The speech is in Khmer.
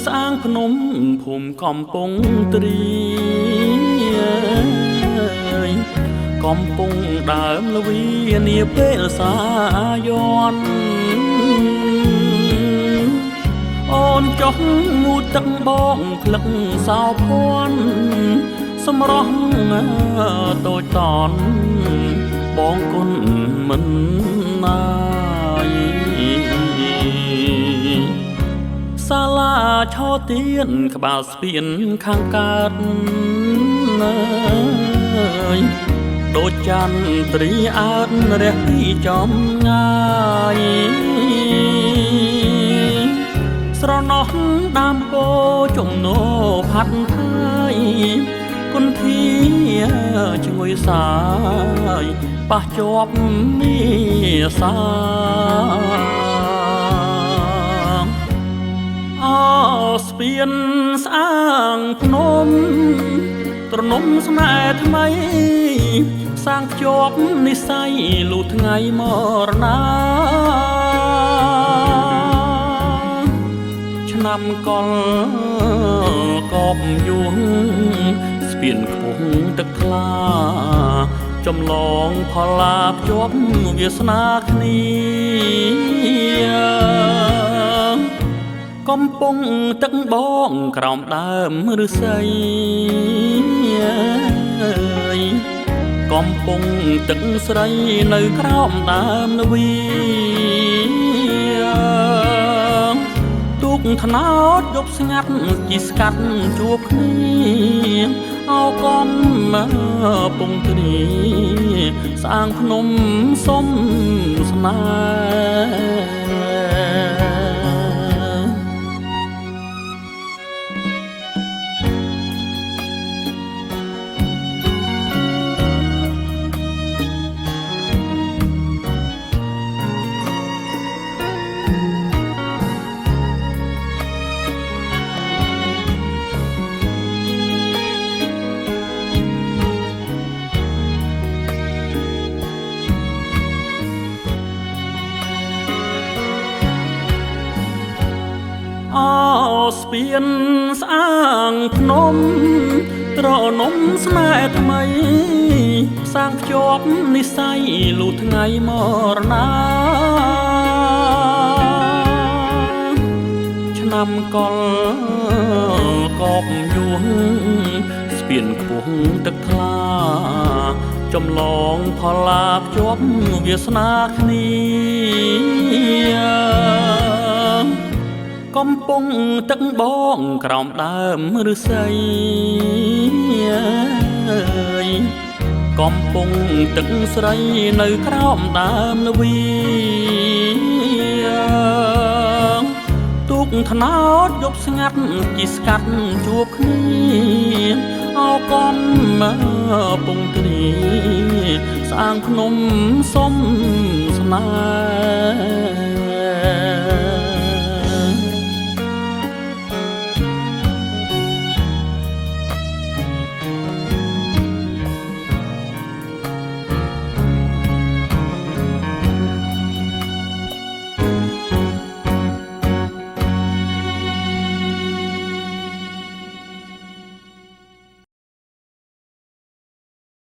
ស្អាងភ្នំភូមិកំពង់ទ្រីកំពុងដើមល្វីនាពេលសាយ័នអូនចុះងូតទឹកបងក្លឹកសោភ័ណ្ឌសម្រស់តូចតនបងគុណមិនណាយសាលាឆោទៀនក្បាលស្ពានខាងកើតដូចចន្ទ្រីអើតរះពីចំងាយស្រណោះដើមពោជំនោផាត់ថៃគុនធាឈ្ងុយសាយប៉ះជាប់មាសាអស្ពានស្អាងភ្នំត្រនំស្នេហ៍ថ្មីសាងភ្ជាប់និស័យលុះថ្ងៃមរណាឆ្នាំកលកបយងស្ពានខ្ពស់ទឹកថ្លាចំឡងផល្លាភ្ជាប់វាសនាគ្នាកំពុងទឹកបងក្រោមដើមឫស្សីកំពុងទឹកស្រីនៅក្រោមដើមល្វីទូកថ្នោតយប់ស្ងាត់ជីស្កាត់ជួបគ្នាអោកំពងទ្រីស្អាងភ្នំសុំស្នេស្ពានស្អាងភ្នំត្រនំស្នេហ៍ថ្មីសាងភ្ជាប់និស័យលុះថ្ងៃមរណាឆ្នាំកលកបយងស្ពានខ្ពស់ទឹកថ្លាចំឡងផល្លាភ្ជាប់វាសនាគ្នាកំពុងទឹកបងក្រោមដើមឫស្សីកំពុងទឹកស្រីនៅក្រោមដើមល្វីទូកថ្នោតយប់ស្ងាត់ជីស្កាត់ជួបគ្នាអោកំពងទ្រីស្អាងភ្នំសុំស្នេហ៍